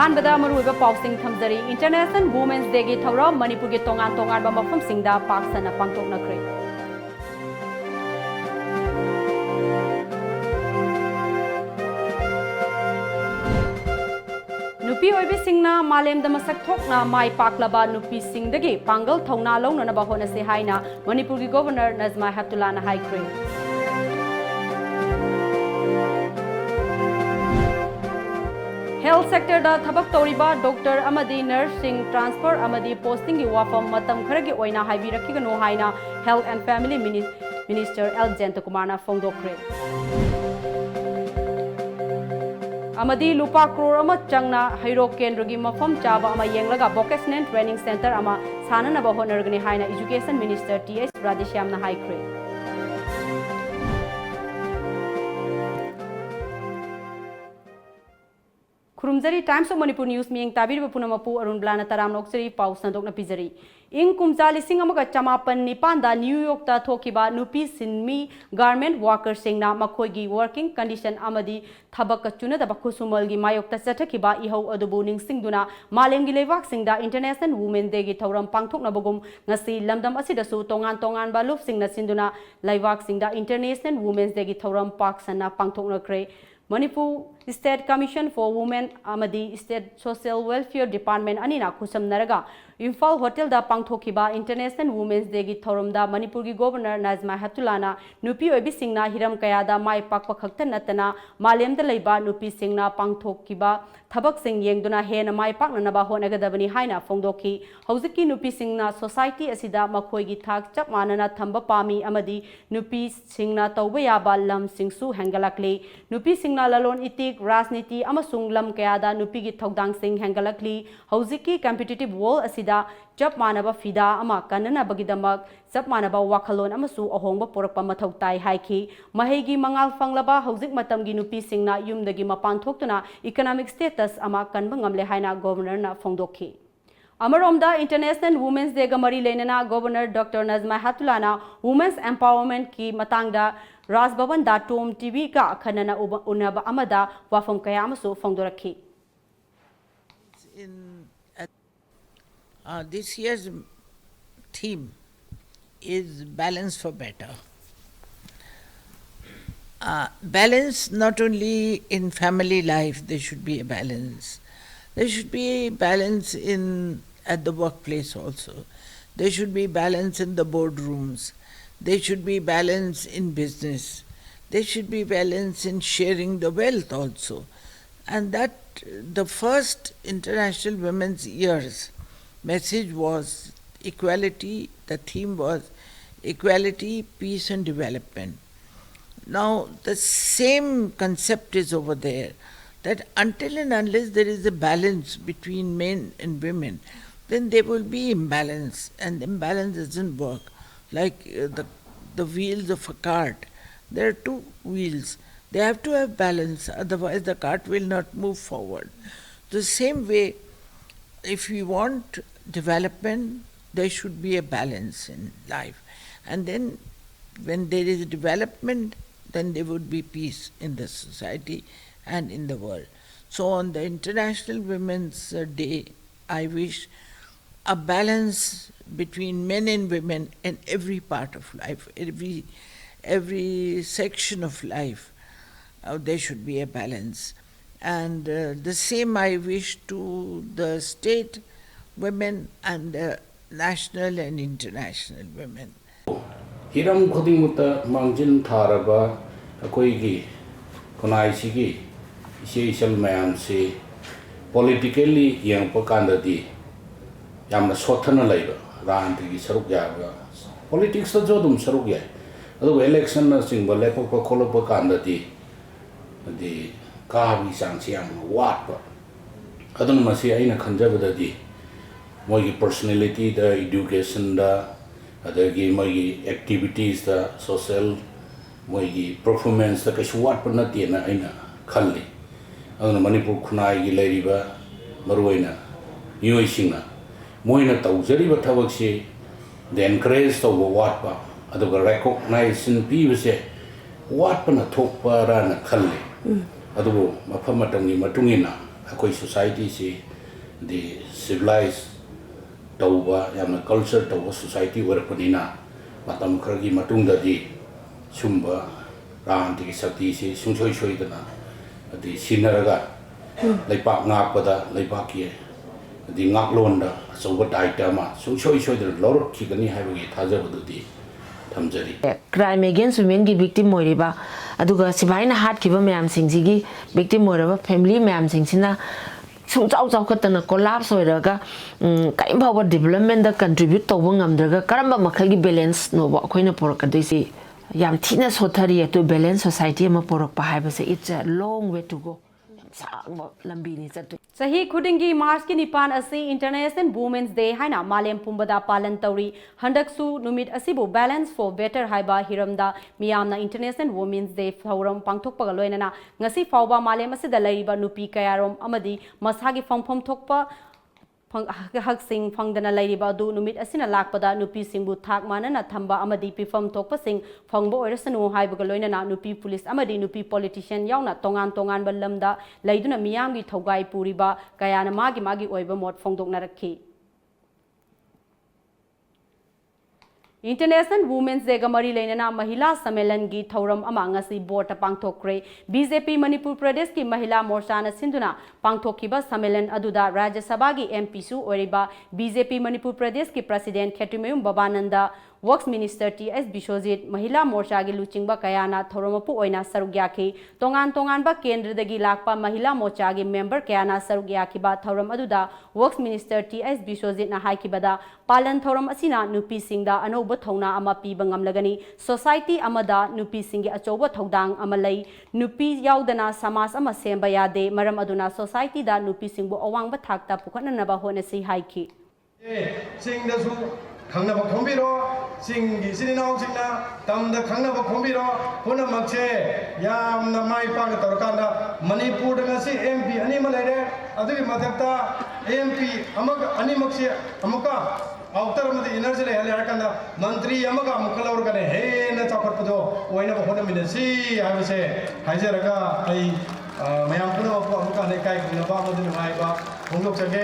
अहानबदा मरुइबा पाउसिंग थमजरी international women's day गी थौरम मणिपुर गी तोंगान तोंगान बा मफमसिंगदा पाक्सना पांगथोकनख्रे नुपी ओइबिसिंगना मालेमदा मसक थोकना माई पाकलाबा नुपी सिंगदगी पांगल थौना लौनना होनसे हाइना मणिपुर गी गवर्नर नजमा हेप्तुल्लाना हाइख्रे हेल्थ सेक्टर दा थबक तौरिबा डॉक्टर अमदी नर्सिंग ट्रांसफर अमदी पोस्टिंग की वाफम मतम खरगी ओइना हाइबिरखिगनो हाइना health and family minister L जयंतकुमारना फोंदोखरे अमदी लुपा करोड़ अमा चंगना हैरो केंद्र की मफम चाबा अमा येंगलगा वोकेशनल ट्रेनिंग सेंटर अमा साननबा होनरगनी हाइना एजुकेशन मिनिस्टर टीएस राधेश्यामना हाइख्रे खुरुमजरी टाइम्स ऑफ मणिपुर न्यूज मियंग ताबिरबा पुनमपु अरुणबलाना तराम नोक्सरी पाउ संदोकना पिजरी इंग कुमजा लिसिंग अमगा चमापन निपानदा न्यूयॉर्क ता थोकिबा नुपी सिनमी गारमेंट वर्कर सिंगना मखोइगी वर्किंग कंडीशन अमदी थबक चुनदबा खुसुमलगी मायोक्ता चथकिबा इहौ अदुबु निंगसिंगदुना मालेंगी लेवाक सिंगदा इंटरनेशनल वुमेन डे गी थौरम पांगथोकनबगुम ngasi lamdam asidasु tongan tongan ba lupsingna sinduna laiwak singda international women's day gi thoram paksana pangthoknakre Manipur State Commission for Women Amadi State Social Welfare Department Anina Kusam Naraga Imphal Hotel da Pangthokiba International Women's Day gi Thoramda Manipur gi Governor Nazma Hetullana Nupi Oibi Singna Hiram Kayada Mai Pakpa Khakta Natana Malem da Leiba Nupi Singna Pangthokiba Thabak Sing Yengduna Hena Mai Pakna Naba Honagadabani Haina Fongdoki Hauziki Nupi Singna Society Asida Makhoi gi Thak Chap Manana Thamba Pami Amadi Nupi Singna Tauba Yaba Lam Singsu Hangalakle Nupi Singna Lalon Itik Rasniti amasung lam kayada nupi gi thokdang sing hangalakli hauziki competitive world asida chap manaba fida ama kanana bagidamak chap manaba wakhalon amasu ahongba porakpa mathau tai haiki mahegi mangal fanglaba hauzik matam gi nupi singna yumdagi mapan thoktuna economic status ama kanba ngamle haina governor na phongdokhi Amaromda International Women's Day Gamari Lenana Governor Dr. Nazma Hetullana Women's Empowerment ki matangda Raj Bhavan da Tom TV ka khanana unaba amada wafam kaya amasu fongdorakhi This year's theme is balance for better. Balance not only in family life, there should be a balance. There should be balance at the workplace also. There should be balance in the boardrooms. There should be balance in business. There should be balance in sharing the wealth also. And that the first International Women's Year's message was equality. The theme was equality, peace and development. Now the same concept is over there, that until and unless there is a balance between men and women, then there will be imbalance, and imbalance doesn't work. Like the wheels of a cart, there are two wheels. They have to have balance, otherwise the cart will not move forward. The same way, if we want development, there should be a balance in life. And then when there is development, then there would be peace in the society and in the world. So on the International Women's Day, I wish a balance between men and women in every part of life, every section of life. There should be a balance. And the same I wish to the state women and the national and international women. Hiram Khodimutta Mangjin Tharaba, Akoigi, Konaisigi, Ishal Mayamsi, politically young Pokandadi, Yamna Sotana labor, Ranti Sarukya, politics of Jodum Sarukya, the election nursing Balepo Kolopokandadi, the Kavi Sansiam, what? I don't know, Masia conservative, my personality, the education, the activities, the social, my performance, the Kashwat Panatina in Kali. I don't know, Manipur Kunai, Lariba, Maruina, Yuishina, Moina Tauzeri, Tavaxi, the encouraged of Watpa, the recognized in PVC, Watpana Topa Rana Kali, Adu, Mapamatangi Matungina, akoi society si the civilized tauba yamna culture tauba society warpanina matam khargi matungda di sumba ranti sakti si sungsoi soidana adi sinaraga leipak ngakpada leipaki adi ngaklonda soba daita ma sungsoi soidana lor khigani haibagi thajabududi thamjari crime against women ki victim moiriba aduga sibaina hat kiba mayam singji victim moiraba family mayam singsina sung chau chau khatana collapse hoiraga kai bawa development da contribute tawba ngamdraga karamba makhagi balance no ba khoina porakadisi yam thina sothari to balance society ma porak pa haibase it's a long way to go lambi ni chatu Sahi khudingi March ki nipan asi International Women's Day haina malem pumbada palan tauri handaksu numit asibu balance for better haiba hiramda miyamna International Women's Day forum pangthok paga loinana ngasi fawba malem asida laiba nupi kayarom amadi masagi phangphom thokpa hak sing phangdana lairiba du numit asina lakpada nupi singbu thak manana thamba amadi pifam thokpa sing phangbo oirasanu haibaga loinana nupi police amadi nupi politician yauna tongan balamda laiduna miyamgi thogai puriba kayana magi oiba mot phongdokna rakhi International Women's Day gamari lainana mahila sammelan gi thauram ama ngasi board pangthokre BJP Manipur Pradesh ki mahila morcha na sinduna pangthokiba sammelan aduda Rajya Sabha gi MP su oriba BJP Manipur Pradesh ki President Khetimeyum Babananda Works Minister TS Bishojit Mahila Morcha gi luchingba kayana thoromapu oina sarugyaki tongan ba kendra dagi lakpa Mahila Morcha gi member kayana sarugyaki ba thoram aduda Works Minister TS Bishojit na haikibada palan thoram asina nupi singda anoba thona ama piba ngamlagani society amada nupi singi achoba thodang amalai nupi yaudana samas ama semba yade maram aduna society da nupi singbu awangba thakta pukhanna ba honasi haiki singdasu 강나바 콤비로 싱기 시리나오싱나 담다 강나바 콤비로 पुनमक्से यामना माई पाग तोरकांदा Manipur ngasi MP ani malere adui madakta MP amag ani makse amaka outer madi energy le hale harakanda mantri amaga amukalaur kane he na chaparpado oina bhona minasi habise haijaraga ai mayam puna amaka ne kai kuna ba madu mai ba honglok chage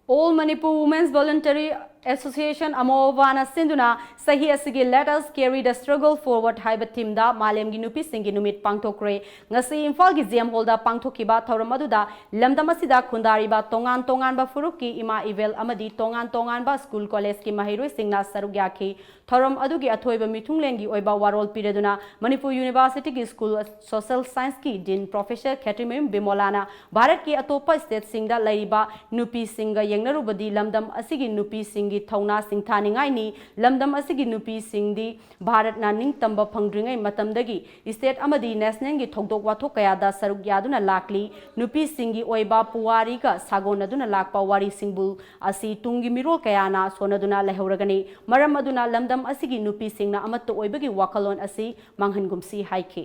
All Manipur Women's Voluntary Association Amovana Sinduna Sahi Asigi let us carry the struggle forward haiba timda malem gi nupi singi numit pangthokre ngasi imphal gi jam holda pangthokiba thoramaduda lamdamasida khundari ba tongan ba furuki ima evel amadi tongan ba school college ki mahiroi singna sarugya ki thoram adugi athoiba mithunglengi oiba warol pireduna Manipur University ki School of Social Science ki Dean Professor Khetimeyum Bimolana Bharat ki atopa state singda laiba nupi singa yengnarubadi lamdam asigi nupi singi thona singthaningai ni lamdam asigi nupi singdi Bharat na ningtamba phangdringai matamdagi state amadi national gi thogdok wathok kaya da saruk yaduna lakli nupi singi oiba puwari ka sagonaduna lakpa wari singbul asi tungi mirol kaya na sonaduna lehoragani maram aduna lamdam asigi nupi singna amatto oibagi wakalon asi manghangumsi haike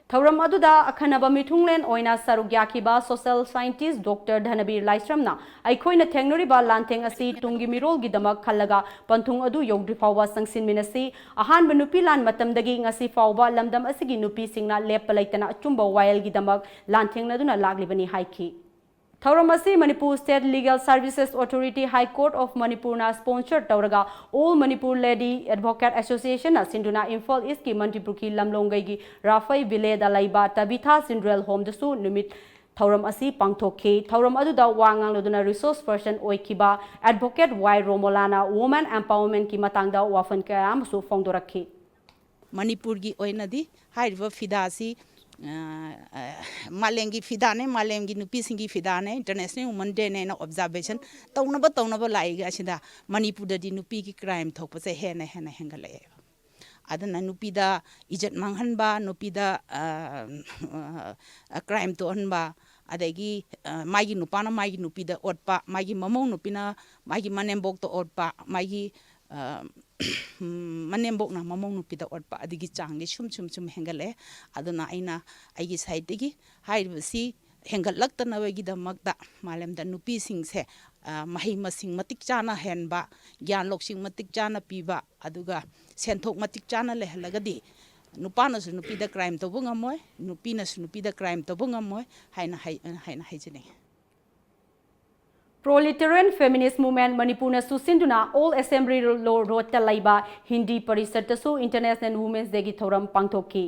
Thauram aduda akhanaba mithunglen oina sarugyakiba social scientist Dr. Dhanabir Laisramna aikhoina thengnoriba lanteng asi tungi mirol gidamak khallaga panthung adu yogdri fawba sangsin minasi ahan nupi lan matamdagi ngasi fawba lamdam asigi nupi singna lepalaitana achumba wail gidamak lantengnaduna laglibani haiki Thauramasi Manipur State Legal Services Authority High Court of Manipur na sponsor tauraga All Manipur Lady Advocate Association na Sinduna Imphal East ki Manipur ki lamlongai gi Rafai Village da laiba Tabitha Sindrel Home dasu numit Thauram asi pangthokhe Thauram aduda wangang loduna resource person oikiba Advocate Y Romolana Woman Empowerment ki matangda wafan kayam su phongdorakhi Manipur gi oinadi hairiba fidasi malengi fidane malengi nupi singi fidane International Women Day ne observation taunaba laiga asida Manipur da di nupi ki crime thokpa se hena hengale adana nupi da ijat manghanba nupi da crime to hanba adagi magi nupana magi nupi da otpa magi mamong nupina magi manembok to otpa magi manembok na mamong nupi da otpa adigi changli chum hengale aduna aina aigi side digi haibasi हेंगꯠलक्तनबगीदमक्ता मालेमदा नुपीसिंगसे मही मसिंग मतिक चाना हेनबा ज्ञान लोकसिंग मतिक चाना पीबा अदुगा सेंथोक मतिक चाना लेहलगदी नुपानसु नुपीदा क्राइम तोबो ngमोय नुपीनसु नुपीदा क्राइम तोबो ngमोय हाइना हाइजने Proletarian Feminist Movement Manipurna Susinduna All Assembly Road Talaiba Hindi Parisatasu International Women's Day gi thoram pangthoki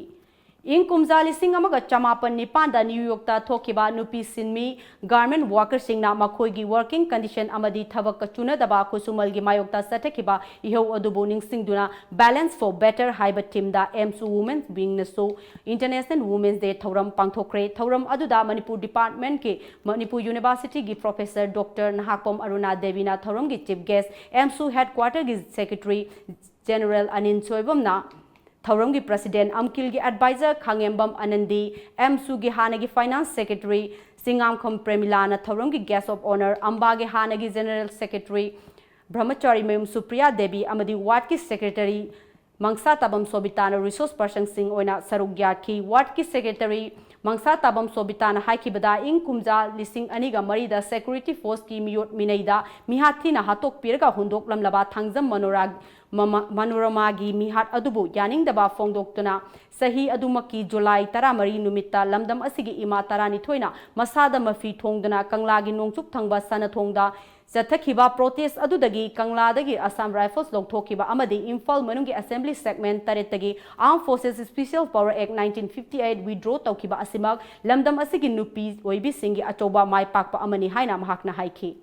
ing kumja lising amaga chamapan nipanda New York ta thokiba nupi sinmi garment workers singna makhoi gi working condition amadi thabak chuna daba kusumal gi mayok ta sathekiba iho adubu ningsingduna balance for better haiba team da MSU Women's being naso International Women's Day thoram pangthokre thoram aduda Manipur Department ke Manipur University gi Professor Dr. Nahakpom Aruna Devina thoram gi chief guest MSU headquarter gi Secretary General Anin Choibamna Thauramgi President Amkilgi Advisor Khangembam Anandi MSU gi Hanagi Finance Secretary Singamkham Premilana Thauramgi Guest of Honor Ambagi Hanagi General Secretary Brahmachari Mayum Supriya Devi Amadi Ward ki Secretary Mangsa Tabam Sobitana Resource Person Singh Oina Sarugyaki Ward ki Secretary Mangsa Tabam Sobitana Haikibada in Kumja Lising Aniga Marida Security Force ki Miyot Minaida Mihatina Hatok Pirga Hundok Lamlaba Thangzam Manorag Manorama gi mihat adubu yaning daba fongdoktuna sahi adumaki July taramari numita lamdam asigi ima tarani thoina masada mafi thongdana Kangla gi nongchuk thangba sana thongda Zathakiba protest adudagi Kangla dagi Assam Rifles logthokiba amadi Imphal manungi assembly segment taretagi Armed Forces Special Power Act 1958 withdraw tawkiba asimak lamdam asigi nupi oibi singi achoba mai pakpa amani haina mahakna haiki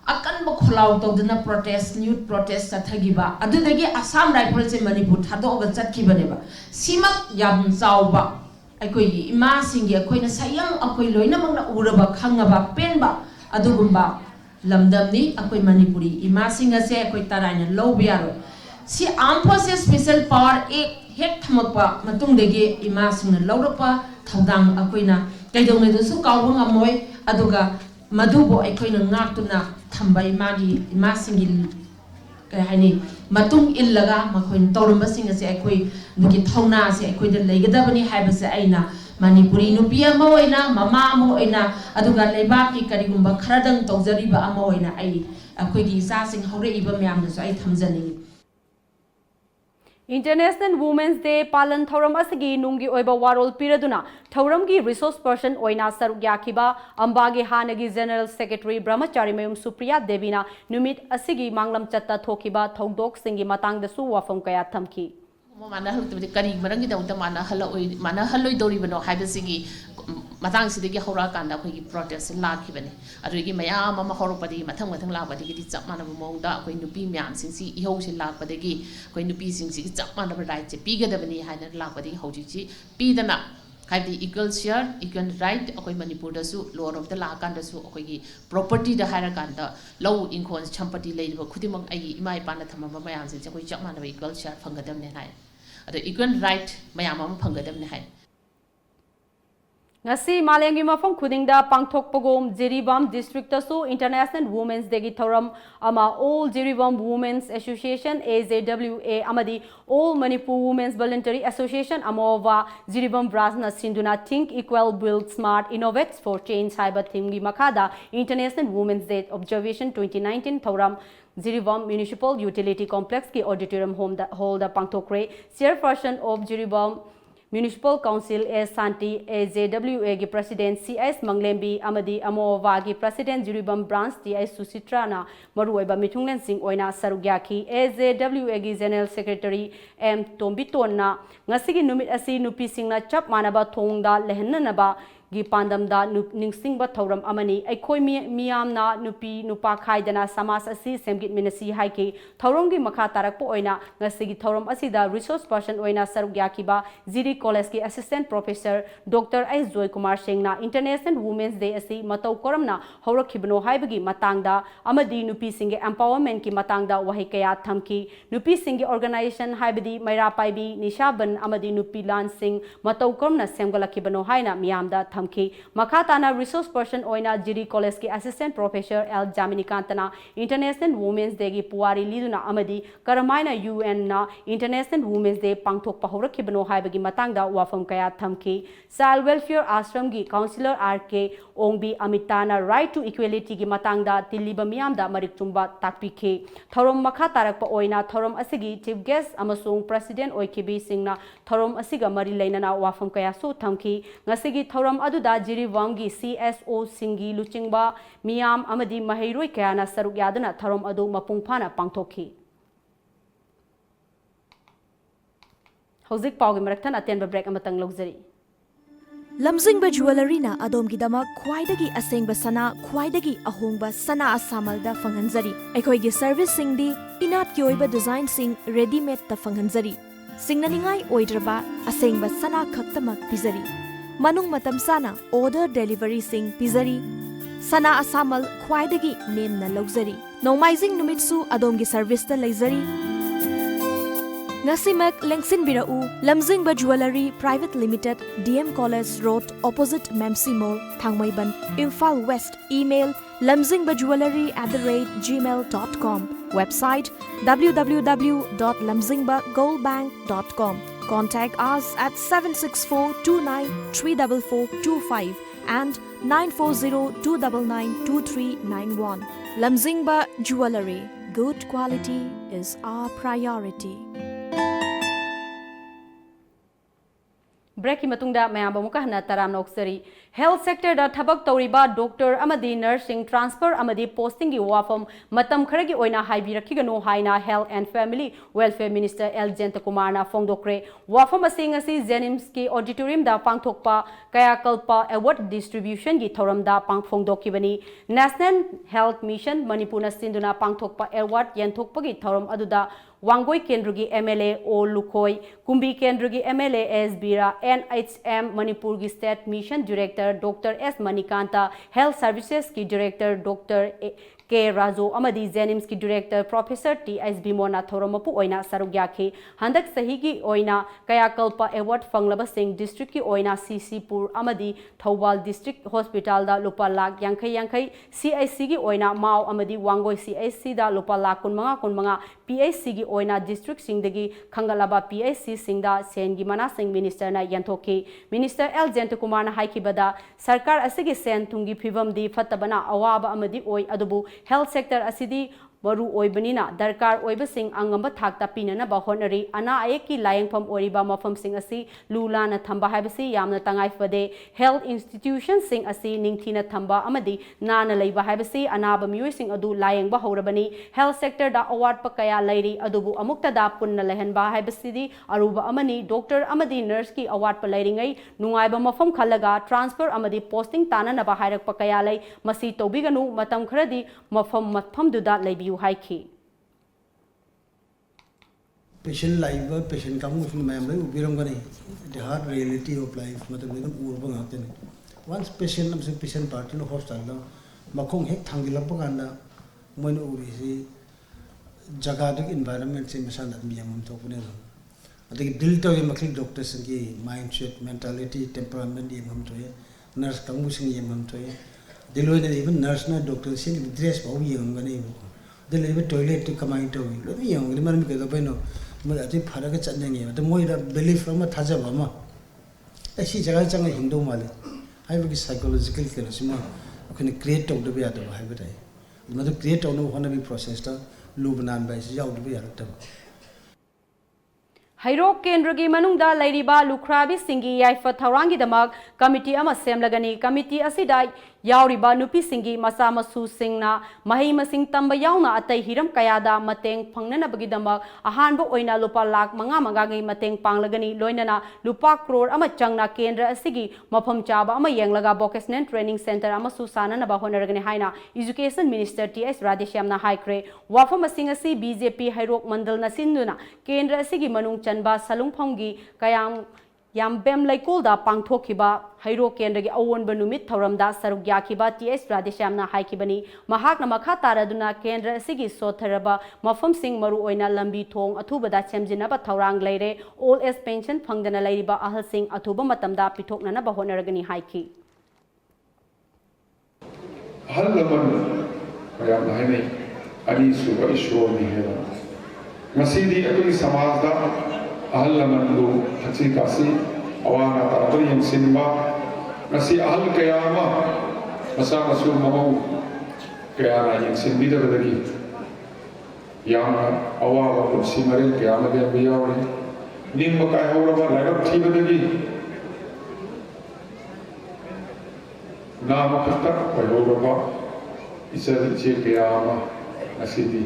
akan bokholau tawduna protest youth protest sathagiba adudagi Assam Rifles in Manipur thadoga chatkibaneba simak yam chawba aikoi ima singi akoina sayang akoi loina mangna uraba khangaba penba adugumba lamdamni akoi Manipuri ima singa se akoi taraina lobiyaro si Armed Forces Special Power Act hek thamakpa matungdagi ima singna lawrapa thodang akoina kaidongna dusu kawbang amoy aduga madubo akoina ngaktuna thambay magi imasingi hani matung illaga makoin tawramba singa se akoi nugi thawna se akoi da leigadabani haibase aina Manipuri nupi ama oina mama ama oina aduga leibaki karigumba kharadang tawjariba ama oina ai akoi gi sa sing haureiba myamna so ai thamjani International Women's Day Palan Thauram asigi nungi oiba warol piraduna Thauramgi resource person oina sarugyakiba Ambagi Hanagi General Secretary Brahmachari Mayum Supriya Devina numit asigi manglam chatta thokiba thodok singi matang dasu wafam kaya thamki mana halutbadi kari marangi da mana haloi dori bano haibasigi matang sidagi hora kanda khoi protest lakhibani adugi mayam ama horopadi mathang labadi gi chap mana mongda khoi nupi myam singsi ihau se lakpadagi khoi nupi singsi chap mana right che pigadabani haina lakpadi hauji chi pidana haibdi equal share equal right akoi Manipur da su law of the law kan da su akoi gi property da haira kan da law inkhon champati leiba khudimang ai imai pana thamama mayam sing khoi chap mana equal share phangadamne hai ado equal right mayam am phangadamne hai Ngasi Malengi mafam khudingda pangthokpagom Jiribam district tasu International Women's Day gi thoram ama All Jiribam Women's Association AJWA amadi All Manipur Women's Voluntary Association amova Jiribam Brasna Sinduna Think Equal Build Smart Innovates for Change Cyber Team gi makada International Women's Day Observation 2019 thoram Jiribam Municipal Utility Complex ki auditorium hall da pangthokre chairperson of Jiribam Municipal Council A Santi AJWA gi President CS Manglembi amadi Amova gi President Jiribam Branch TS Susitrana maruoiba mithunglen sing oina sarugyaki AJWA gi General Secretary M Tombitonna ngasigi numit asi nupi singna chap manaba thongda lehnanaba gi pandamda ningsingba thoram amani aikoi miyamna nupi nupa khaidana samas asi semgit minasi haiki thoromgi makha tarakpo oina ngasigi thoram asida resource person oina sarugyakiba Ziri College ki assistant professor Dr. S Joy Kumar Singh na International Women's Day asi matau koramna horakhibno haibagi matangda amadi nupi singe empowerment ki matangda wahi kaya thamki nupi singe organization haibadi maira paibi nishaban amadi nupi lan singh matau koramna semgalakibno haina miyamda thamki makha tana resource person oina jiri college ki assistant professor L Jaminikantana International Women's Day gi puari liduna amadi karamaina UN na International Women's Day pangthok pahorakibano haibagi matangda wafam kaya thamki child welfare ashram gi counselor RK Ongbi Amitana right to equality gi matangda tiliba miyamda marik chumba takpikhe thorom makha tarakpa oina thorom asigi chief guest amasung president oikibi singna thorom asiga mari leinana wafam kaya su thamki ngasigi thorom aduda jiriwamgi CSO singi luchingba miyam amadi mahairoi kayana saruk yadana thorom adu mapungphana pangthokhi hojik pawgi maraktan atenba break amatang logzari lamjingba jewelry na adomgidamak khwaidagi asengba sana khwaidagi ahongba sana asamalda fanghanjari aikhoigi service singdi inat ki oiba design sing ready made ta fanghanjari singnaningai oidraba asengba sana khaktamak pizari manung matam sana order delivery sing pizari sana asamal khwaidagi nemna logzari nomaizing numitsu adomgi service ta leizari Ngasimak Lengsin Birau, Lamjingba Jewelry Private Limited, DM College Road, opposite Memsi Mall, Thangmaiban, Imphal West. Email lamjingbaJewelry@gmail.com. Website www.lamjingbagoldbank.com. Contact us at 764293445 and 940-299-2391. Lamjingba Jewelry. Good quality is our priority. Break matungda mayam bamuka hana taram noksari health sector da thabak toriba doctor amadi nursing transfer amadi posting gi wafam matam kharagi oina haibirakigano haina health and family welfare minister L Jentakumar na fongdokre wafam asing asi Jenims ki auditorium da pangthokpa kaya kalpa award distribution gi thoram da pangphongdokibani national health mission manipur na sinduna pangthokpa award yenthokpa gi thoram aduda Wangoi Kendrugi MLA O Lukoi, Kumbi Kendrugi MLA S Bira, NHM Manipur gi State Mission Director Dr. S Manikanta, Health Services ki Director Dr. K Razo Amadi Jenims ki Director Professor T S Bimona Thoromapu oina sarugyakhi handak sahigi oina kaya kalpa award fanglaba sing district ki oina CC Pur Amadi Thawbal District Hospital da lupa lakh yankai CIC gi oina Mao Amadi Wangoi CIC da lupa lakh kunmanga PHC gi oina district singdagi khangalaba PHC singda sengi mana sing minister na yanthoki minister L Jentakumar na haikibada sarkar asigi sen thungi phibam di fatabana awaba amadi oi adubu health sector asidi baru oibanina darkar oibasing angamba thakta pinana ba honari ana ayeki layengpham oriba mafam sing asi lulana thamba haibasi yamna tangai fade health institutions sing asi ningthina thamba amadi nana leiba haibasi anaba mioi sing adu layengba horabani health sector da award pa kaya lairi adubu amukta da punna lehenba haibasi aruba amani doctor amadi nurse ki award pa lairingai nungaiba mafam khalaga transfer amadi posting tanana ba hairak pa kaya lai masi tobiganu matam kharadi mafam duda leibi haiki patient life patient kamu usung mayam lai ubiram gani the hard reality of life matlab ekam urba ngate ne once patient nam se patient party no hospital da makhong hek thangilap ganda moin uri si jaga dik environment se masan admiyam to pune adiki dil to ye makli doctors ki mindset mentality temperament ye mam to ye nurse kamu sing ye mam to ye diloi ne even nurse na doctor sing dress ba ye ngani deliver toilet to come into lo yang ni man ke da beno mo ati phara ga chan ngi ta moi da belief from thaja ba ma ai si jaga chang hindu male ai bi psychological ke sima akhne create to do ya da hai ba dai ma to create on one bi process ta lubnan ba si yaw do ya ta Hairo Kendragi Manungda Ladiba Lukrabi Singi Yaifa Taurangi Damak Committee Ama Semlagani Committee Asidai Yauriba Nupi Singi Masama Su Singna Mahima Sing Tamba Yauna Atai Hiram Kayada Mateng Pangnana Bagidamak Ahanbo Oina Lupa Lak Manga Magagi Mateng Panglagani Loinana Lupa Crore Ama Changna Kendra Asigi Mapam Chaba Ama Yanglaga Bokesnen Training Center Ama Susana Nabahonaragani Haina Education Minister T.S. Radeshyamna Haikre Wafam Asingasi BJP Hairok Mandal Nasinduna Kendra Asigi Manung Chanba Salung Pongi Kayang Yam Bem Laikulda Pangthokiba Hairo Kendra Awon Banumit Tauramda Sarugyakiba T.S. Radeshyamna Haikibani Mahakna Makha Taraduna Kendra Sigi Sotharaba Mafam Sing Maru Oina Lambi Thong Athubada Chemjinaba Taurang Leire Old Age Pension Phangdana Lairiba Ahal Sing Athuba Matamda Pithoknana Bahonaragani Haiki ahal laman mayam na hainay ani suba ishwar ni hera ngasidi akoi samaj da ahal laman lu thaksi kasi awana tarabari yang sinba ngasi ahal kayama masa masu mamau kayana yang sinbida badagi yang awa kursi maril kayama dia biyawri ning makai hauraba lagap thi badagi nama kata hauraba isa ichi kayama asidi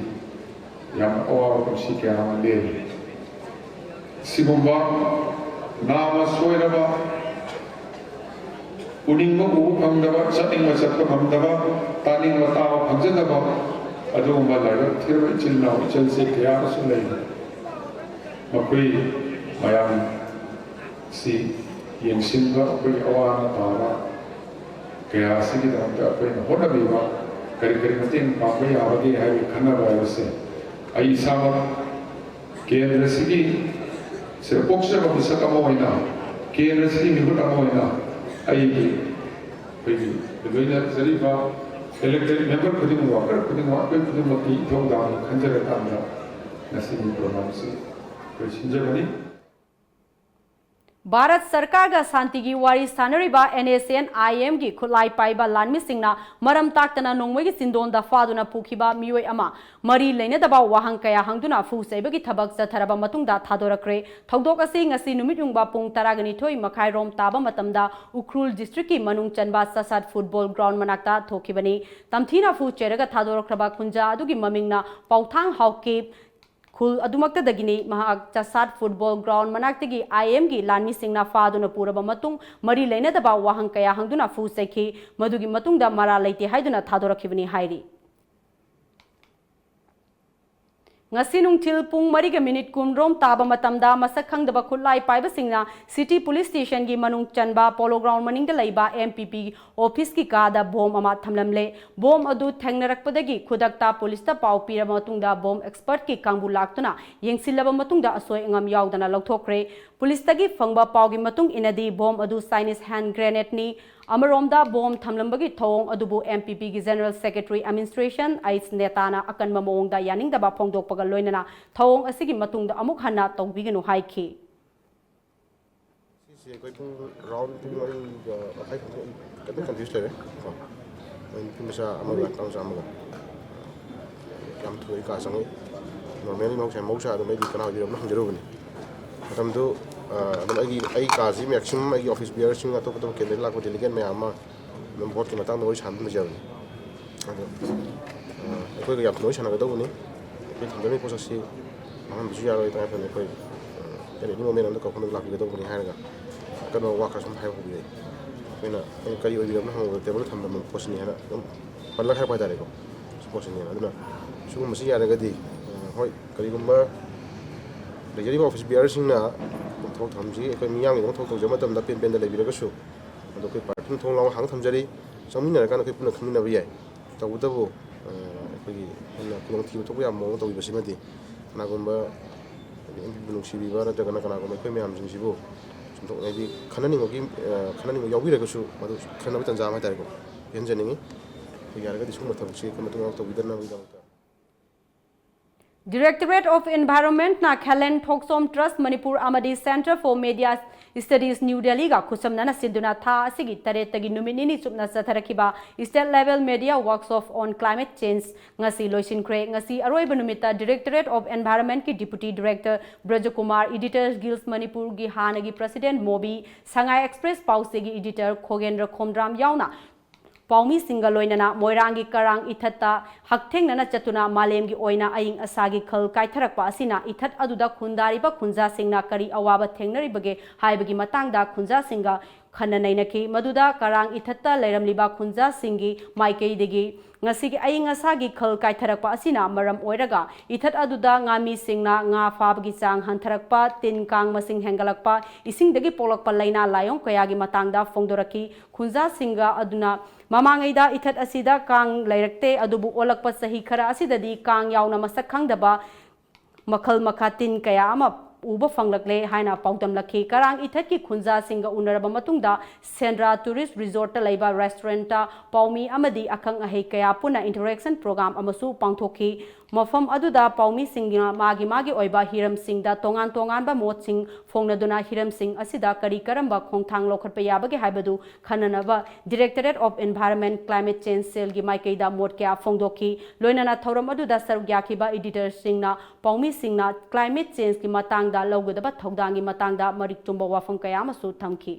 yang awa kursi kayama dia sibumba nama soiraba uning mo pangdaba sating masat pangdaba taning matawa pagdaba adu malaya thirwa chilna chil se kya asulai makoi mayam si yang singa koi awana tawa kaya sigi da koi hoda biwa kari kari mating papai awagi hai khana ba se ai sama ke resigi se poksa ba bisa kamoina ke resigi mi hota moina ai koi doina zariba elected member kuding worker kuding mati thong dang khanjara tamda nasini pronounce ko sinjabani Bharat सरकार का शांति की वारी सानरिबा NSN IM की खुलाई पाइबा लानमी सिंगना मरम ताकतना नोंगवे की सिंदोन दफादुना पुखिबा मियोय अमा मरी लेनेदबा वाहंग कया हंगदुना फुसैबा की थबक चथरबा मतुंगदा थादोरक्रे थौदोक असि ngasi numit yungba pung 12 makhai rom taba matamda Ukhrul district की मनुंग चनबा ससाद फुटबॉल ग्राउंड मनाक्ता थोखिबनी तमथीना फु चेरगा थादोरख्रबा खुंजा अदुगी ममिंगना पौथांग हाउके खुल अदुमक्तदगिनी महाक चसाद फुटबॉल ग्राउंड मनाक्तगी IM की लानमी सिंगना फादुना पुरबा मतुंग मरी लेनेदबा वाहंग कया हंगदुना फु सैखी मदुगी मतुंगदा मरा लेते हाइदुना थादोरखिबनी हाइरी ngasi nungthil pung 3 kumrom taba matamda masak khangdaba khulai paiba singna city police station gi manung chanba polo ground maning da laiba MPP office ki kada bom ama thamlamle bom adu thengnarakpadagi khudakta police ta pau pira matungda bom expert ki kangbu laktuna yengsilaba matungda asoi ngam yaudana lokthokre police tagi phangba pau gi matung inadi bom adu Chinese hand grenade ni Amaromda bom thamlambagi thong adubu MPP gi General Secretary Administration ais netana akanma mawongda yaningdaba phongdokpaga loinana thong asigi matungda amuk hanna tawbiganu haiki se koi pung round pung mari kai kan confused le pimsa amaga tangsa amaga kam thoi ka sangai normally mausa do mai kana hojiro na hojiro bani matam do ai kazi maximum ai office bear sing ato to kendel la ko delegate me ama nam bot ki matang noi chan ma jaw ko ga yap noi chan ga do ni pe thang me ko sa si am bisu ya ro ta fa ne ko ni mo me nam ko ko la ki do ni ha ga ka no wa ka sam hai ho bi pe na ka ri oi bi na ho table tham nam ko ni ha na palla khai pa da re ko ko ni na na su mo si ya ga di hoi ka ri gumba le jari office bear sing na thong thamji ko mi yang thong thong jama tam da pen pen da le bi ga su ado ko parking thong law hang thamjari sammin na ka na ko puna khmin na bi ai ta u ta bo ko gi na ko thi to ya mo to bi basi ma di na gumba ni bu si bi ba ra ta kana kana ko ko mi am jing si bo sum to ne bi khanani mo yaw bi ra ga su ma do khana bi tan ja ma ta ko yen jani ni ko ya ga di sum ma thang si ko ma to bi da na bi da Directorate of Environment na Khalen Thoksom Trust Manipur Amadi Center for Media Studies New Delhi ga khusam na siduna tha asigi tare tagi numinini chupna satharakiba state level media workshop on climate change ngasi loisin kre ngasi aroi benumita Directorate of Environment ki Deputy Director Brajakumar Editors Guilds Manipur gi hanagi President Mobi Sangai Express Pause gi Editor Khogendra Khomdram yauna Paumi Singaloinana Moirangi Karang Ithata Haktheng Nana Chatuna Malem gi oina aing asagi khal kaitharakpa asina ithat aduda khundariba khunja singna kari awaba thengnari bage haibagi matangda khunja singa khananainaki maduda karang ithata leiramliba khunja singi maikei degi ngasigi aing asagi khal kaitharakpa asina maram oiraga ithat aduda ngami singna nga fabagi chang hantharakpa tin kang masing hengalakpa isingdagi polakpa laina layong kayagi matangda fongdoraki khunja singa aduna Mamangaida ithat asida kang lairakte adubu olakpa sahi khara asidadi kang yauna masak khangdaba makhal makhatin kaya ama uba fanglakle haina pautamlakhi karang ithat ki khunja singa unaraba matungda Sendra Tourist Resort ta laiba restaurant ta paumi amadi akhang ahei kaya puna interaction program amasu pangthokhi mafam aduda paumi singa magi oiba hiram singda tongan ba mot sing fongnaduna hiram sing asida kari karamba khongthang lokhatpa yabage haibadu khananaba Directorate of Environment Climate Change Cell gi maikaida mot kya phongdokhi loinana thoram aduda saruk yakhiba editor singna paumi singna climate change ki matangda lawgadaba thogdangi matangda marik tumba wafam kaya amasu thamki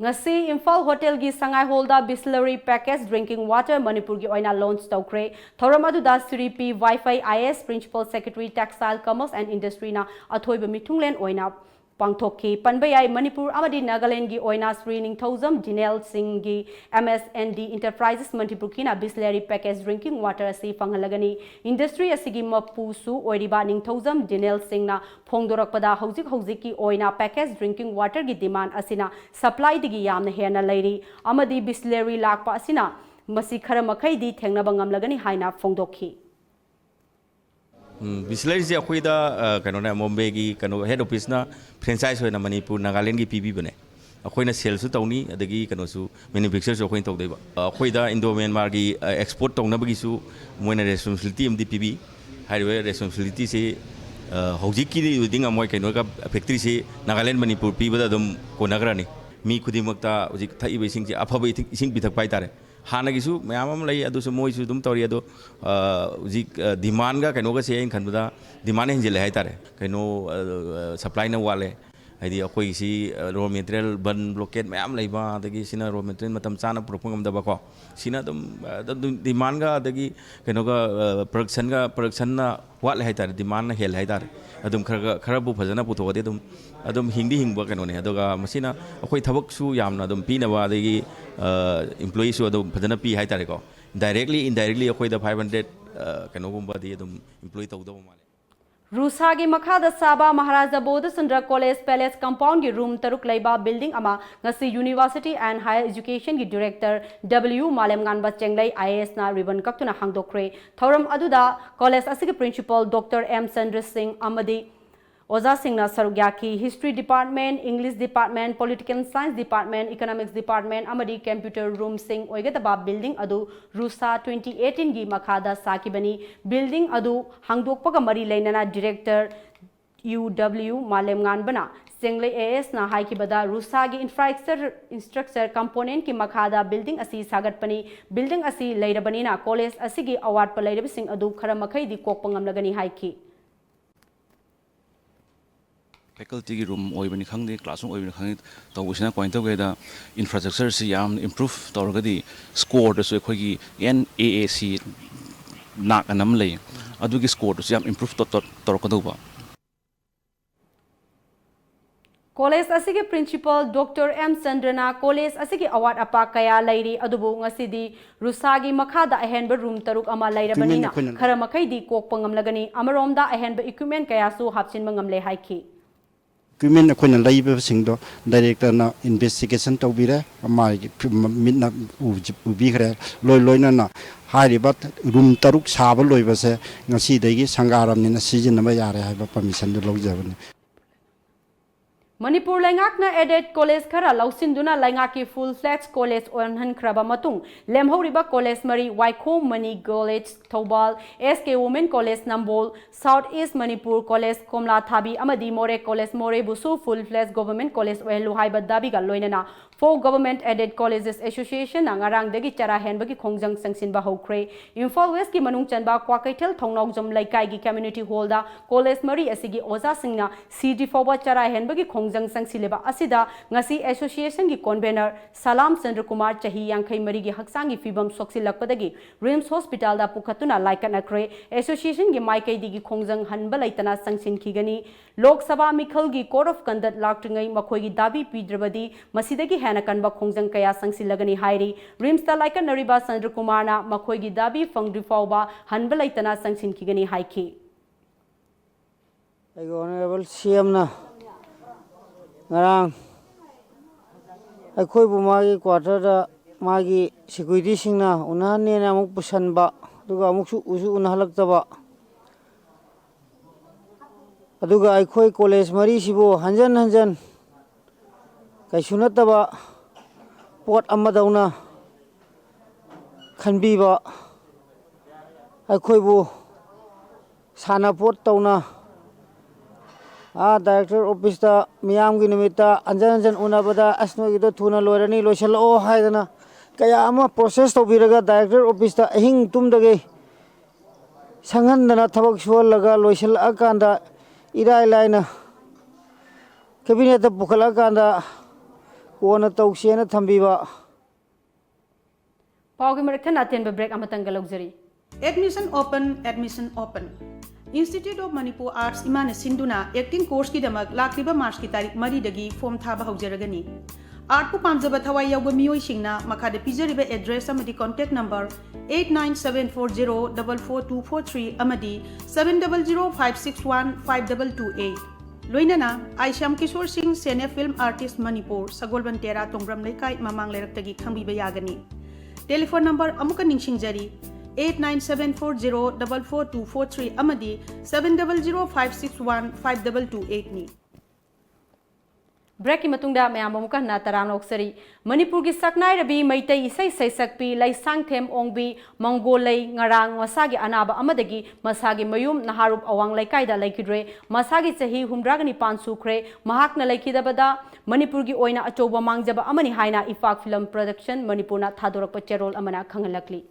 ngasi Imphal Hotel gi Sangai Holda Bisleri Package Drinking Water Manipur gi oina launch tawkre thoram aduda Siripi Wi-Fi IS Principal Secretary Textile Commerce and Industry na athoiba mithunglen oina pangthokhi panbayai Manipur amadi Nagaland gi oina Sri Ningthozam Jinel Singh gi MSND Enterprises Manipur kina Bisleri Package Drinking Water asi panghalagani industry asigi mapusu oiriba Ningthozam Jinel Singh na phongdorakpada hojik ki oina package drinking water gi demand asina supply digi yamna hena lairi amadi Bisleri lakpa asina masi khara makhai di thengnaba ngamlagani haina phongdokhi Bisleri se akhoi da kanona Mumbai gi kano head office na franchise hoina Manipur Nagaland gi PB bane akhoi na sales su tawni adagi kano su manufacture su akhoi tawdai ba akhoi da Indo Myanmar gi export tawna bagi su moina responsibility amdi PB highway responsibility se hojik ki uding amoy kano ka factory se Nagaland Manipur PB da dum konagrani mi khudimakta hojik thai be sing se afaba ising bithak pai tare हानागिसु ma'am लई अदुसु मोइसु दुम तौरी अदो जी demand का कनो का से इन खनबदा demand हिंजिले हाय तारे कनो सप्लाई न वाले हाइदि अखोई सी रॉ मटेरियल बन ब्लॉकेट मैम लईबा अदगी सिना रॉ मटेरियल मतम चाना प्रोपोगम दबको सिना दुम डिमांड का अदगी कनो का प्रोडक्शन ना वाले हाय तारे डिमांड ना हेल हाय तारे अदुम खरा बु फजना पुथोदे अदुम हिंदी हिंगबा कनोने अदुगा मसिना अखोई थबकसु यामना अदुम पीनबा अदगी employees su adum phajana pi hai tare ko directly indirectly akhoi da 500 kano gumba di adum employee tawda male Rusa gi makhada saba Maharaja Bodha Sundra College Palace compound gi room taruk laiba building ama ngasi University and Higher Education gi director W Malem Nganba Chenglai IAS na ribbon kaktuna hangdokre thoram aduda college asigi principal Dr M Chandra Singh amadi Oza Singna Sarugyaki, History Department, English Department, Political Science Department, Economics Department, Amadi Computer Room Sing, Oigataba Building Adu, Rusa 2018 Gi Makhada Sakibani, Building Adu, Hangdokpaga Mari Lainana Director UW Malem Nganbana, Senglai AS na Haikibada, Rusa Gi Infrastructure Component Ki Makhada, Building Asi Sagatpani, Building Asi Lairabanina, College Asigi Award Palairab Sing Adu, Karamakai di Kokpangam Lagani Haiki. Faculty room oibani khangde classroom oibani khangde tawusina point of da infrastructure si yam improve torgadi score da so khoi gi NAAC nak anam lei adugi score to yam improve torkodoba College asigi principal Dr M Chandrana College asigi award apa kaya lairi adubu ngasidi Rusagi makhada ahenba room taruk ama lairabanina khara makai di kokpangam lagani amaromda ahenba equipment kaya su hapchin mangam le haiki Equipment akhoi na laiba singdo director na investigation tawbire ama mitna ubi khare loi na hariba room taruk saba loiba se ngasi degi sangaram ni na season na yare haiba permission do logjabani Manipur Langakna added college khara lausinduna Langaki full-fledged college onhan kraba matung lemhoriba college mari Waiko Mani College Thobal SK Women College Nambol South East Manipur College Komla Thabi Amadi More College More Busu full-fledged government college ohelu haiba dabi ga loinana for government aided colleges association ngarang dagi chara henbagi khongjang sangsin ba hokre Imphal West ki manung chanba kwakaitel thongnok jom laikai gi community hall da college mari asigi oza singna CD forba chara henbagi khongjang sangsileba asida ngasi association gi convener Salam Chandra Kumar chahi yankhai mari gi haksang gi fibam soksilakpadagi Rims Hospital da pukhatuna laikanakre association gi maikai digi khongjang hanba laitana sangsin khigani Lok Sabha Mikhal gi code of conduct laktingai makhoi gi dabi pidrabadi masidagi hanakan ba khongjang kaya sangsilagani hairi Rims ta laikan nariba Chandra Kumar na makhoi gi dabi fangri fawba hanba laitana sangsin khigani haiki Honorable CM na ngarang akhoi bu magi quarter da magi security singna unan ne na amuk pusan ba duga amuk su usu unhalak taba अदुगा अखोई college मरी सिबो हंजन हंजन कैसु नतबा pot अमदौना खनबीबा अखोईबो साना pot तौना director office दा मियाम की निमित्ता अंजन अंजन उनाबदा असनोगिदो थुना लोरनी लोइसलो हायदना कया अमा process तौबिरगा director office दा अहिंग तुमदगे संगनदना थबक सुलगा लोइसल अकांदा इराय लायना कैबिनेट पुखला कांदा कोना तौसेना थंबीबा पावगी मरकथन अतेन ब्रेक अमतंग luxury admission open institute of Manipur arts इमाने सिंधुना एक्टिंग कोर्स की दमक लाक्रिबा मार्च की तारीख मरी दगी फॉर्म थाबा हौजरगनी आर्ट को पामजब थवाई यावबा मियोई सिंगना मखादे पिजरिबा address अमदी contact number 8974044243 अमदी 7005615228 लोइनना आइशाम Kishore Singh सेने फिल्म आर्टिस्ट मणिपुर सगोलबन तेरा तोंग्रम लेकाई ममांग लेरक्तगी खंबीबा यागनी टेलीफोन नंबर अमुका निंगसिंगजरी 8974044243 अमदी 7005615228 नि ब्रेक की मतुंगदा मयाम अमुका ना तरानोक्सरी मणिपुर की सकनाय रबी मैतै इसै सैसक्पी लैसांगथेम ओंगबी मंगोलै ngarang मसागी अनाबा अमदगी मसागी मयुम नहारुप अवांग लैकाइदा लैखिद्रे मसागी चही हुमद्रागनि पानसुख्रे महाकना लैखिदबदा मणिपुर की ओइना अचौबा मांगजबा अमनि हाइना इफाक फिल्म प्रोडक्शन मणिपुरना थादोरक चेरोल अमना खंगलकली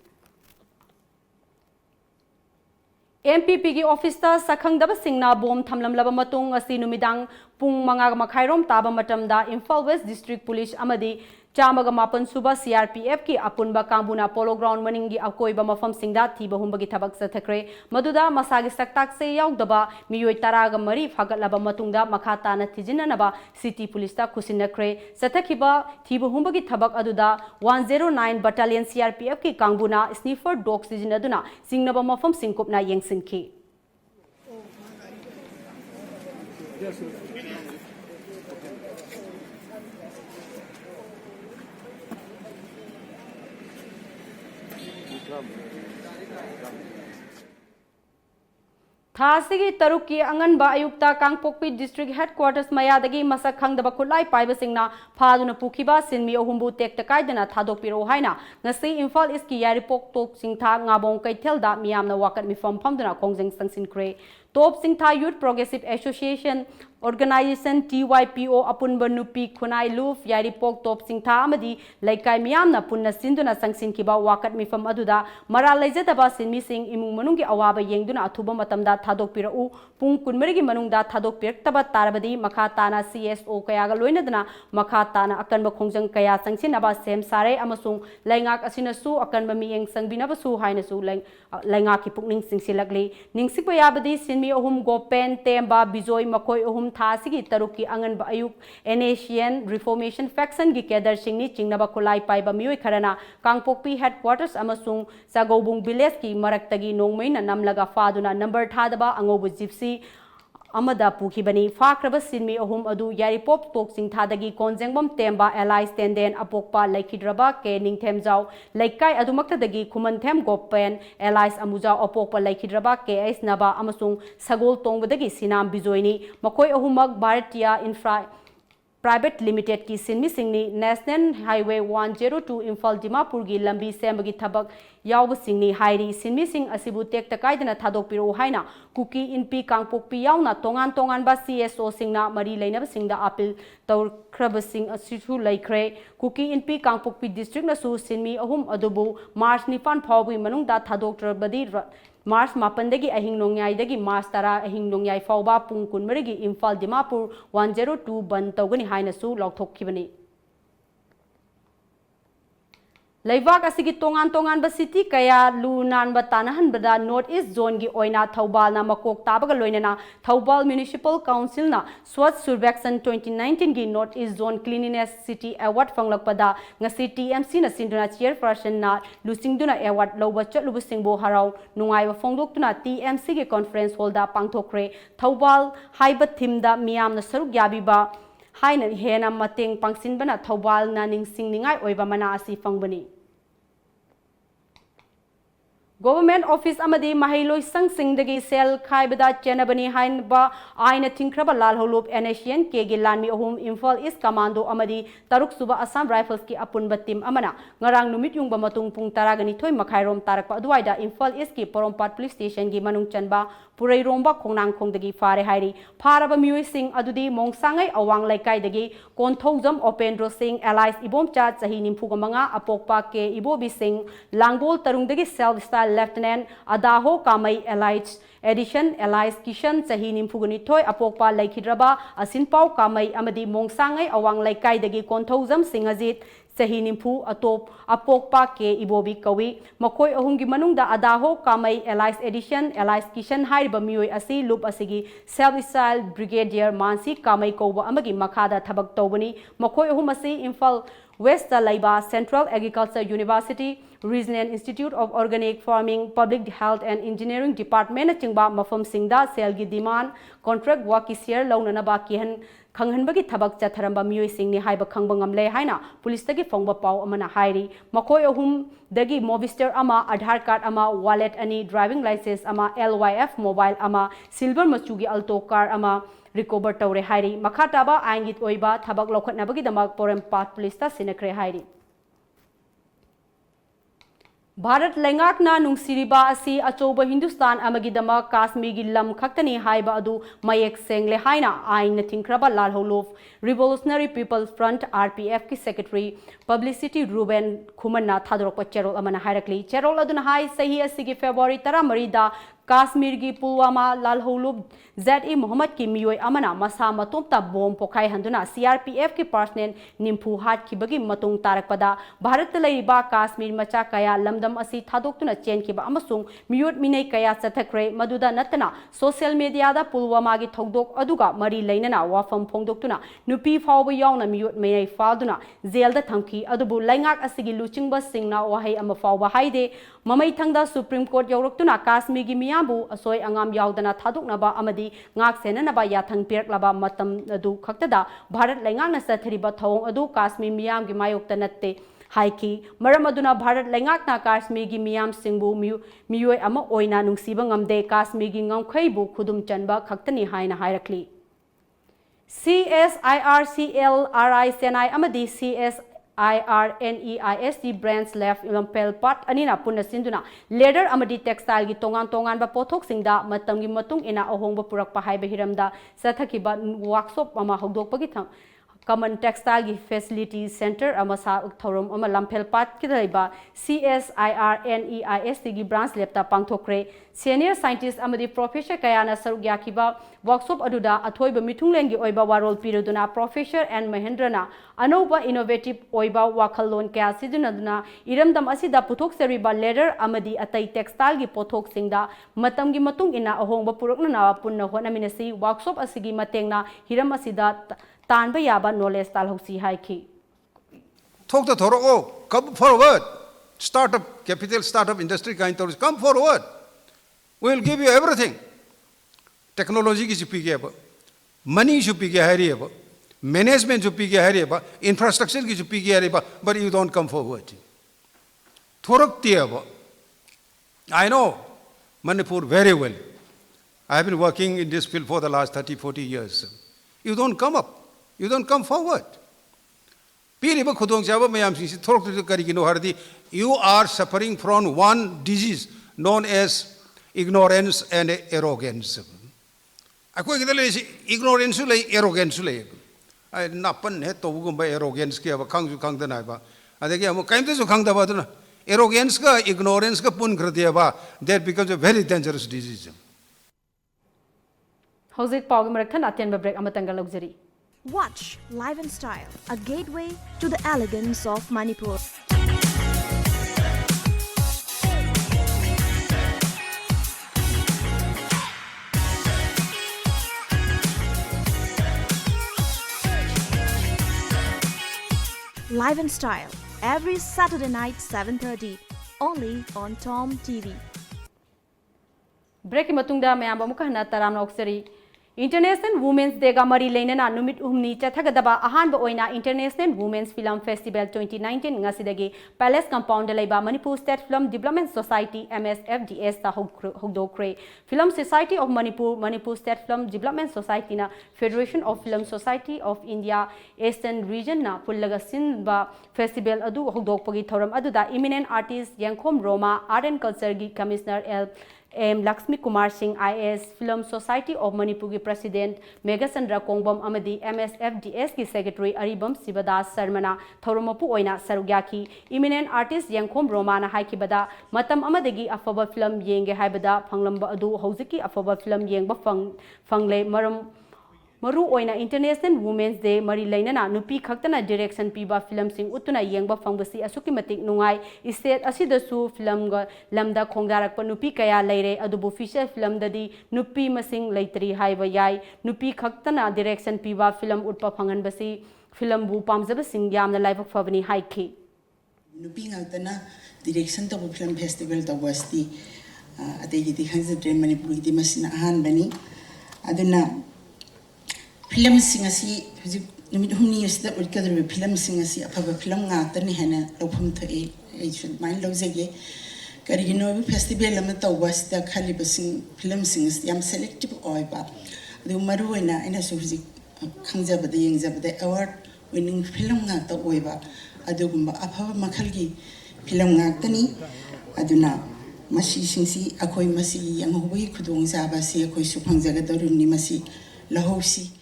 MPP की ऑफिस सखंगदब सिंगना बोम थमलमलब मतुंग असि नुमिदांग पुंग मंगा मखाइरोम ताबा मतमदा इम्फाल वेस्ट डिस्ट्रिक्ट पुलिस अमदी चामगा मापन सुबा CRPF की अपुनबा कांबुना पोलो ग्राउंड मनिंगी अकोइबा मफम सिंगदा थीबा हुंबगी थबक सथख्रे मदुदा मसागी सक्ताक से याउदबा मियोय तरागा मरी फगलबा मतुंगदा मखाताना थिजिननबा सिटी पुलिस ता खुसिनख्रे सथखिबा थीबा हुंबगी थबक अदुदा 109 बटालियन CRPF की कांबुना स्नीफर डॉग सिजिनदुना सिंगनबा मफम सिंकुपना येंगसिनखी थासिगी तरुक की अंगनबा आयुक्ता कांगपोकपी डिस्ट्रिक्ट हेडक्वार्टर्स मयादगी मसक खंगदबा खुलाई पाइबसिंगना फादुना पुखिबा सिनमी अहुंबु टेक्ट कायदना थादोकपिरो हाइना ngasi इम्फाल इसकी यारिपोक तोप सिंथा ngabong kaithelda miyamna wakat mifam famduna kongjeng sangsinkhre top singtha youth progressive association organization TYPO apunba nupi khunai luf yaripok top singtha amadi laikai miyamna punna sinduna sangsinkiba wakat mifam aduda mara laijataba sinmi sing imung manunggi awaba yengduna athuba matamda thadokpirau pung kunmarigi manungda thadokpiraktaba tarabadi makha tana CSO kayaga loinaduna makha tana akanba khongjang kaya sangsinaba sem sare amasung laingak asinasu akanba miyeng sangbinabasu hainasu laingak ki pukning singsilakli ningsikba yabadi sinmi ohum gopen temba bijoy makoi ohum थासिगी तरुकी अंगनबा अयुक एनेशियन reformation faction की cadre सिंगनी चिंगनबा खुलाई पाइबा मियोय खरना कांगपोकपी हेडक्वार्टर्स अमसुंग सागोबुंग विलेज की मरक्तगी नोंगमैना नमलगा फादुना नंबर थादबा अंगोबु जिप्सी अमदा पुखिबनी फाक्रब सिनमी अहुम अदु यारिपोप तोक्सिंग थादगी कोंजेंगबम तेंबा एलाइस टेंडेन अपोकपा लैखिद्रबा के निंगथेमजाव लैकाय अदुमक्तदगी खुमनथेम गोपेन एलाइस अमुजाव अपोकपा लैखिद्रबा के एस नबा अमसुंग सगोल तोंगबदगी सिनाम बिजोयनी मखोय अहुमक भारतीय इंफ्रा प्राइवेट लिमिटेड की सिनमी सिंगनी नेशनल हाईवे 102 इम्फाल दिमापुर की लंबी सेंबगी थबक याव सिंगनी हाइरी सिनमी सिंग असिबु टेक्ट कायदना थादोकपिरो हाइना कुकी इनपी कांगपोकपी यावना तोंगान तोंगान बा CSO सिंगना मरी लेनब सिंगदा अपील तौरख्रब सिंग असिसु लैख्रे कुकी इनपी कांगपोकपी डिस्ट्रिक्ट नसु सिनमी अहुम अदुबु मार्च 9 फावबी मनुंगदा थादोकत्रबदी मार्च 9 अहिंग नोंयाइदगी मार्च 10 अहिंग नोंयाइ फावबा पुंग कुनमरिगी इम्फाल दिमापुर 102 बन तौगनी हाइनसु लौथोकखिबनी लैवाक असिगी तोंगान तोंगान बा सिटी कया लू नानबा तानहनबदा नॉर्थ ईस्ट जोन की ओइना थौबालना मकोक ताबगा लोइनना थौबाल म्युनिसिपल काउंसिलना स्वच्छ सर्वेक्षण 2019 की north east zone cleanliness city award फंगलकपदा ngasi TMC na sinduna chairperson na lusingduna award loba chatlubu singbo harau nungaiba phongdoktuna TMC के conference hall da pangthokre thobal haiba thim da miyam na saruk yabiba haina hena mateng pangsinbana thobal na ningsingningai oiba mana asi fangbani Government office amadi mahailoi sangsingdagi sel khaibada chenabani hainba aina thingkraba lalholop NACN kegi lanmi ahum Imphal East Commando amadi taruk suba Assam Rifles ki apunba team amana ngarang numit yungba matung pung taragani thoi makhairom tarakpa aduaida Imphal East ki Porompat Police Station gi manung chanba purai romba khongnang khongdagi fare hairi pharaba mioi sing adudi mongsangai awang laikai dagi konthojam Opendro Singh Allies Ibomcha chahi nimpuga manga apokpa ke Ibobi Singh Langgol tarungdagi self style Lieutenant Adaho Kamai Allies Edition Allies Kishan chahi nimphugani thoi apokpa laikhidraba asinpau Kamai amadi mongsangai awang laikai dagi konthojam Singajit chahi nimphu atop apokpa ke Ibobi kawi makoi ahungi manungda Adaho Kamai Allies Edition Allies Kishan haiba mioi asi loop asigi self style Brigadier Mansi Kamai koba amagi makhada thabak tobani makoi ahum asi Imphal West Laiba Central Agriculture University Regional Institute of Organic Farming Public Health and Engineering Department chingba mafam singda selgi demand contract work share launanaba kihan khanghanbagi thabak chatharamba mioi singni haiba khangba ngamle haina police tagi phongba pau amana hairi makoi ahum dagi mobister ama Aadhaar card ama wallet ani driving license ama LYF mobile ama silver machugi alto car ama recover tawre hairi makhataba aingit oiba thabak lokhatnabagi damak Porompat police ta sinakre hairi Bharat Lengakna nungsiriba asi achoba Hindustan amagidama Kashmir gi lam khaktani haiba adu mayek sengle haina ain thingkraba lalholov Revolutionary People's Front RPF ki secretary publicity Ruben Khumanna thadrokpa cherol amana hairakli cherol aduna hai sahi asigi February 13 da Kashmir gi Pulwama lalholov ZE Muhammad ki miyoi amana masa matomta bom pokhai handuna CRPF ki personnel nimpu hat ki bagi matung tarakpada Bharat laiba Kashmir macha kaya lamdam asi thadoktuna chen ki ba amasung miyot minai kaya chathakre maduda natana social media da Pulwama gi thodok aduga mari leinana wafam phongdoktuna nupi fawba yawna miyot mayai faduna jail da thamki adubu laingak asigi luchingba singna wahai ama fawba haide mamai thangda Supreme Court yawroktuna Kashmir gi miyabu asoi angam yawdana thadoknaba amadi ngak senanaba yathang piraklaba matam adu khaktada Bharat laingakna sathariba thawong adu Kashmir miyam gi mayokta natte haiki maram aduna Bharat laingakna Kashmir gi miyam singbu miyoi ama oina nungsiba ngamde Kashmir gi ngamkhaibu khudum chanba khaktani haina hairakli CSIRCL RI Senai amadi CSIRNEIST branch left Lampel Pat anina punna sinduna leather amadi textile gi tongan ba pothok singda matam gi matung ina ahongba purakpa haiba hiramda sathakiba workshop ama hogdokpagi thang Common Textile gi Facility Center ama sa thorum ama Lampel Pat ki daiba CSIRNEIST gi branch lepta pangthokre senior scientist amadi professor kayana sarugya kiba workshop aduda athoiba mithunglen gi oiba warol piroduna Professor and Mahendrana anoba innovative oiba wakhallon kya sidunaduna iramdam asida puthok seriba leather amadi atai textile gi pothok singda matam gi matung ina ahongba purokna na punna honaminasi workshop asigi matengna hiram asida Tanba yaba knowledge talhosi haiki. Talk the Thoro, come forward. Startup, capital startup industry kind of come forward. We'll give you everything. Technology ki chupi ke money chupi ke hari ba, management chupi ke hari ba, infrastructure ki chupi ke hari ba, but you don't come forward. Thorok tiya ba. I know Manipur very well. I have been working in this field for the last 30-40 years. You don't come up. You don't come forward. You are suffering from one disease known as ignorance and arrogance. Ignorance and arrogance. Arrogance and ignorance that becomes a very dangerous disease. Howzik Pog Marakhan Atyan Break Amatanga Luxury. Watch Live in Style, a gateway to the elegance of Manipur. Live in Style, every Saturday night 7:30, only on Tom TV. Break matungda mayamba mukahna taram noksari International Women's Day ga mari leinana numit umni chathagadaba ahanba oina International Women's Film Festival 2019 ngasidagi Palace Compound laiba Manipur State Film Development Society MSFDS ta hogdokre Film Society of Manipur State Film Development Society na Federation of Film Society of India Eastern Region na pullaga sinba festival adu hogdokpagi thoram aduda eminent artist Yankhom Roma Art and Culture gi Commissioner M. Lakshmi Kumar Singh IAS Film Society of Manipur ki President Megasandra Kongbam amadi MSFDS ki Secretary Aribam Sibadas Sarmana Thoromapu oina sarugyaki eminent artist Yankhom Roma na haikibada matam amadagi afaba film yenge haibada phanglamba adu hojiki afaba film yengba fangle Maru oina International Women's Day mari lainana nupi khaktana direction piba film sing utuna yengba fangbasi asuki matik nungai state asidasu film ga lamda khongdarakpa nupi kaya leire adubu feature film dadi nupi masing leitri haiba yai nupi khaktana direction piba film utpa phangan basi film bu pamjaba sing yamna laibak fabani haiki nupi ngakana direction to film festival to wasti ategi di khanse dream Manipur di masina han bani aduna film singasi numit humni yusda urkadru film singasi afaba film ngatani hena lophum thai I should mind lozege karigino festival lam to wasta khali basing film sings yam selective oiba du maruina ina suji khangjabada yengjabada award winning film ngata oiba adugumba afaba makhalgi film ngatani aduna masi singsi akoi masi yang hubui khudong jaba se akoi suphangjaga doruni masi lahosi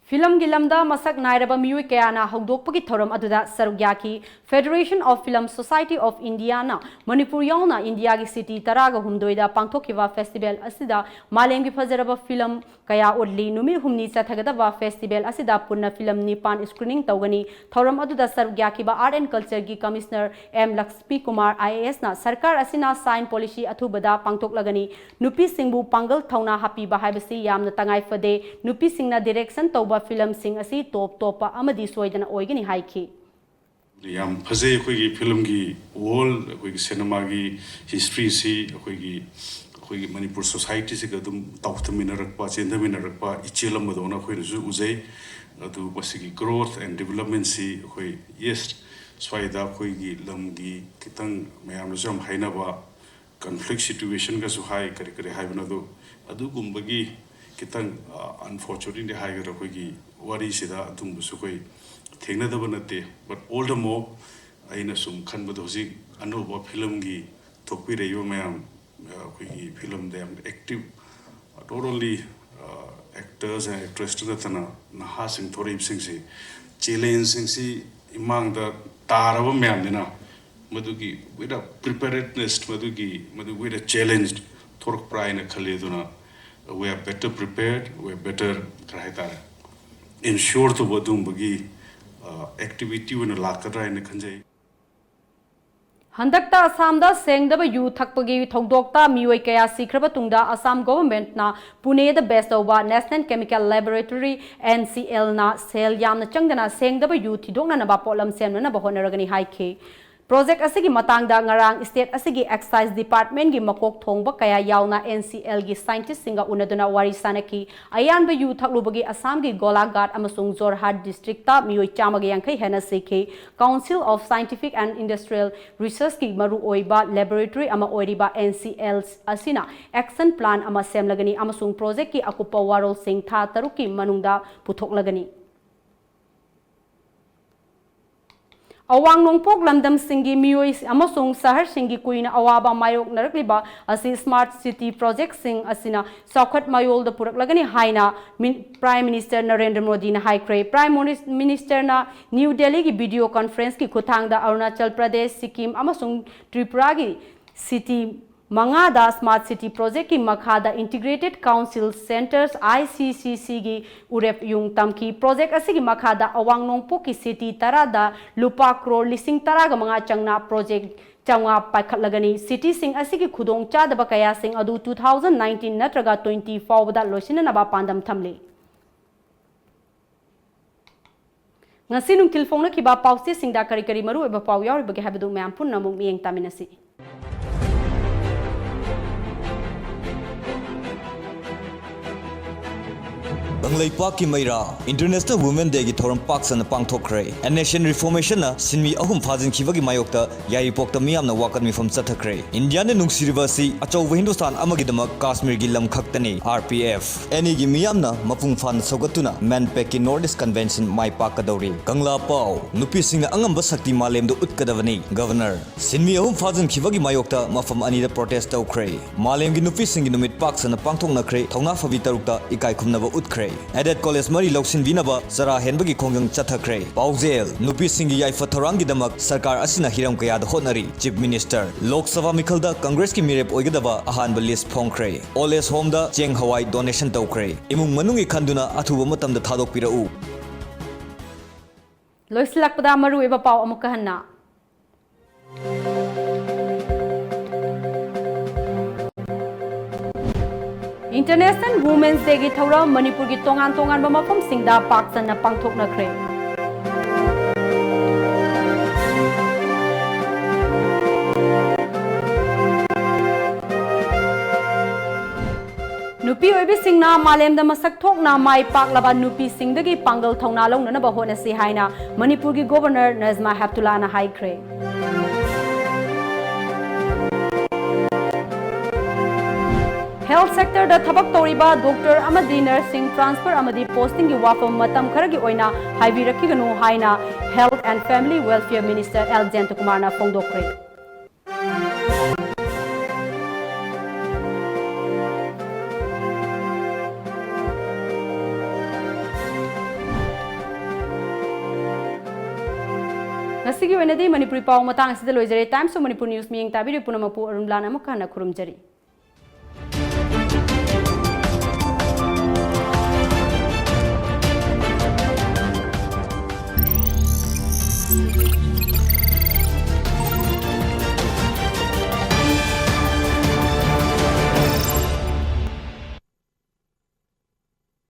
Film gilamda masak nairaba miui kayana hogdokpagi thoram aduda sarugyaki Federation of Film Society of India na Manipur yauna India gi city taraga humdoida pangthokiwa festival asida malengi fajaraba film kaya odli numi humni chathagadaba festival asida punna film nipan screening tawgani thoram aduda sarugyaki ba Art and Culture gi Commissioner M. Lakshmi Kumar IAS na sarkar asina sign policy athubada pangthoklagani nupi singbu pangal thauna happy ba haibasi yamna tangai fade nupi singna direction tawba film sing asi top amadi soidana oigani haiki yam phase khoi gi film gi whole khoi gi cinema gi history si khoi gi Manipur society se gadum tawthamina rakpa chendhamina rakpa ichelam badona khoi ruju uzai adu basigi growth and development si khoi yes swaida khoi gi lam gi kitang mayam jam haina ba conflict situation ga su hai kare haibana do adu gumbagi kitang unfortunately higher khoi wari sida adum su khoi thengna da banate but all the more aina sum khan bad hoji anuba film gi thokpi reyo mayam khoi film they am active not only actors and actresses tana naha sing thorim sing si challenge sing si imang da taraba mayam dina madugi with a preparedness madu with a challenged thork praina khale duna we are better prepared, we are better ensure to badum bagi activity when lakara in khanjai Handakta Assamda sengdaba yu thakpagi thogdokta mioi kaya sikraba tungda Assam government na Pune the best over National Chemical Laboratory NCL na sel yamna changdana sengdaba yu thidokna na ba polam semna na ba honaragani haike Project asigi matangda ngarang state asigi excise department gi makok thongba kaya yauna NCL gi scientist singa unaduna wari sanaki ayan ba yu thaklubagi Assam gi Golaghat amasung Jorhat district ta mioi chamagi yankai hena sekhe Council of Scientific and Industrial Research gi maru oiba laboratory ama oiriba NCL asina action plan ama semlagani amasung project ki akupa warol sing tha taruki manungda puthoklagani Awang nongpok lamdam singi mioi amasung sahar singi kuina awaba mayok narakliba asi smart city project sing asina sokhat mayol da purak lagani haina Prime Minister Narendra Modi na haikre Prime Minister na New Delhi gi video conference ki khutang da Arunachal Pradesh Sikkim amasung Tripura gi city Mangada Smart City Project ki Makhada Integrated Council Centers ICCC gi urep yung tamki project asigi Makhada awang nongpo ki city tarada lupa crore lising taraga mga changna project changwa paikhatlagani city sing asigi khudong chadaba kaya sing adu 2019 natraga 20 fawda loisina naba pandam thamle ngasi nung tilfong na kiba pause singda kari kari maru eba paw yaw bagi habadu mayam pun namung miyeng taminasi Banglaipak Maira, International Women Day Thoram Parks and Pangtokre, and Nation Reformation, Sinmi Ahum Fazin Kivagi Mayokta, Yaripokta Miam, the Wakami from Satakre. Indian Nuksirivasi, Acho Hindustan Amagidama, Kashmir Gilam Kaktani, RPF. Any Gimiamna, Mapung Fan Sogatuna, Manpeki Nordis Convention, Mai Pakadori, Gangla Pau, Nupising Angambasakti Malem do Utkadavani, Governor. Sinmi Ahum Fazin Kivagi Mayokta, Mafam Anida protest Okre. Malem Ginupissing Numit Parks and Pangtong Nakre, Tona Favitaruta, Ikai Kumnava Utkre. Added College Mari Loksin Vinaba, Zara Henbagi Kongang Chatakre, Pauzel, Nupi Singi Yaifa Tarangi Damak, Sarkar Asina Hiram Kaya the Honari, Chief Minister, Lok Sabha Mikalda, Congress Ki Mirep Oigadaba, Ahan Balis Pongkre, Oles Homda, Jeng Hawaii donation Tokre, Imung Manungi Kanduna, Atubumatam the Tadok Pirau. Lois Lakpada Maru Eva Pau Amukahana. International Women's Day gi thora Manipur gi tongan ba mafam singda paksan na pangthok na khre. Nupi oibi singna malem da masak thok na mai pak laba nupi singda gi pangal thongna long na ba hona si haina Manipur gi Governor Nazma Heptullah na hai khre. Health sector da thabak toriba doctor amadi nursing transfer amadi posting gi wafam matam kharagi oina haibi rakhiganu haina Health and Family Welfare Minister L. Jantakumar na phongdokre. Nasigi wenadi Manipuri pau matang asida loijare Times of Manipur News miyeng tabiri punamapu ARUNBALA amukana khurumjari.